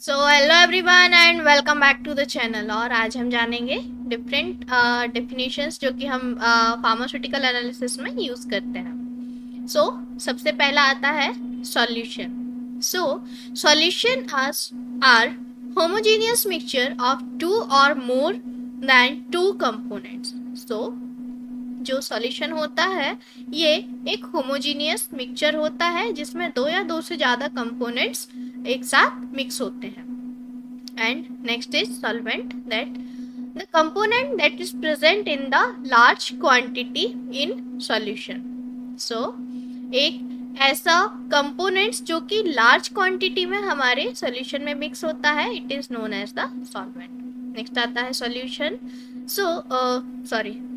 So hello everyone and welcome back to the channel. और आज हम जानेंगे डिफरेंट डेफिनेशंस जो कि हम फार्मास्यूटिकल एनालिसिस में यूज़ करते हैं। सबसे पहला आता है solution. So solution are homogeneous mixture of two or more than two components. So जो सॉल्यूशन होता है ये एक होमोजीनियस मिक्सचर होता है जिसमें दो या दो से ज़्यादा कंपोनेंट्स एक साथ मिक्स होते हैं। And next is solvent, that the component that is present in the large quantity in solution. So एक ऐसा कंपोनेंट्स जो कि लार्ज क्वांटिटी में हमारे सॉल्यूशन में मिक्स होता है, it is known as the solvent. Next आता है solution.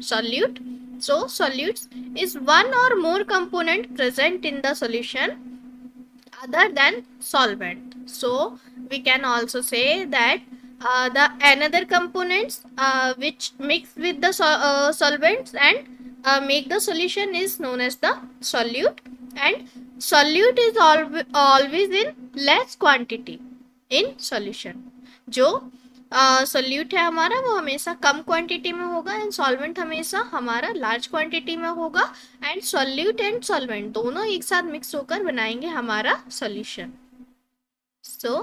Solute. So solutes is one or more component present in the solution other than solvent. So we can also say that the another components which mix with the solvents and make the solution is known as the solute. And solute is always in less quantity in solution. जो solute है हमारा वो हमेशा कम quantity में होगा and solvent हमेशा हमारा large quantity में होगा। एंड सोल्यूट एंड सॉल्वेंट दोनों एक साथ मिक्स होकर बनाएंगे हमारा solution. So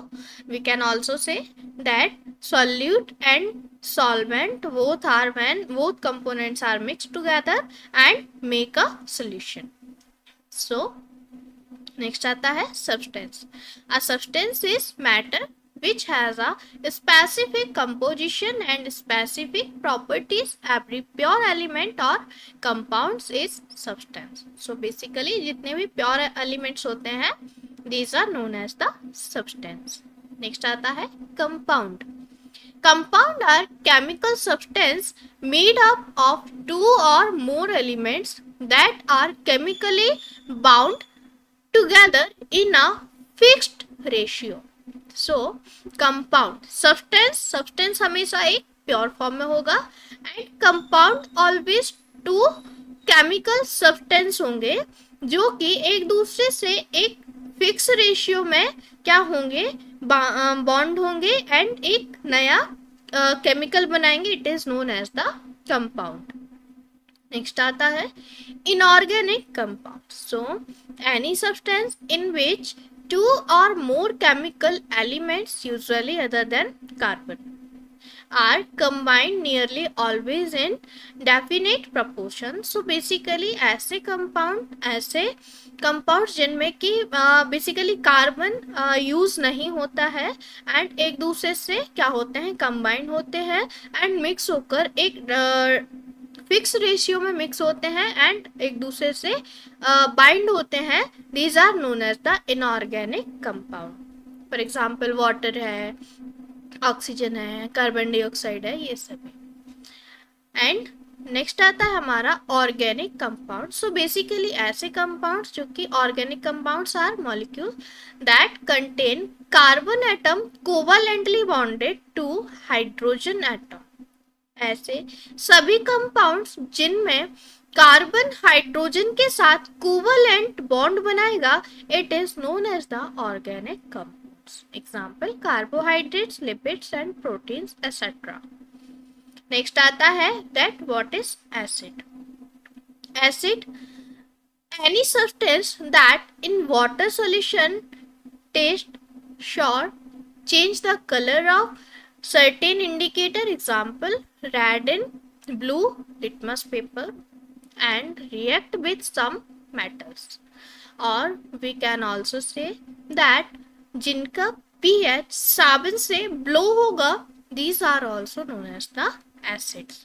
we can also say that solute and solvent both are when both components are mixed together and make a solution. So next आता है substance. A substance is matter which has a specific composition and specific properties. Every pure element or compounds is substance. So basically जितने भी pure elements होते हैं these are known as the substance. Next आता है compound. Compound are chemical substance made up of two or more elements that are chemically bound together in a fixed ratio. So compound substance हमेशा एक pure form में होगा and compound always two chemical substance होंगे जो कि एक दूसरे से एक फिक्स रेशियो में क्या होंगे, बॉन्ड होंगे एंड एक नया केमिकल बनाएंगे, it is known as the compound. Next आता है inorganic compound. So any substance in which two or more chemical elements, usually other than carbon, are combined nearly always in definite proportion. So basically ऐसे compounds जिनमें कि basically carbon use नहीं होता है and एक दूसरे से क्या होते हैं, कंबाइन होते हैं एंड मिक्स होकर एक फिक्स रेशियो में मिक्स होते हैं एंड एक दूसरे से बाइंड होते हैं, these are known as the inorganic compound. For example water है, ऑक्सीजन है, कार्बन डाइऑक्साइड है, ये सभी। एंड नेक्स्ट आता है हमारा ऑर्गेनिक कंपाउंड। सो बेसिकली ऐसे कंपाउंड्स जो कि organic compounds are molecule that contain carbon atom covalently bonded to hydrogen atom. ऐसे सभी कंपाउंड्स जिनमें कार्बन हाइड्रोजन के साथ कोवलेंट बॉन्ड बनाएगा, it is known as the organic compounds. Example carbohydrates, lipids and proteins etcetera. Next आता है that what is acid. Acid any substance that in water solution test sure change the colour of certain indicator, example red and blue litmus paper, and react with some metals. Or we can also say that जिनका pH साबुन से blow होगा, these are also known as the acids.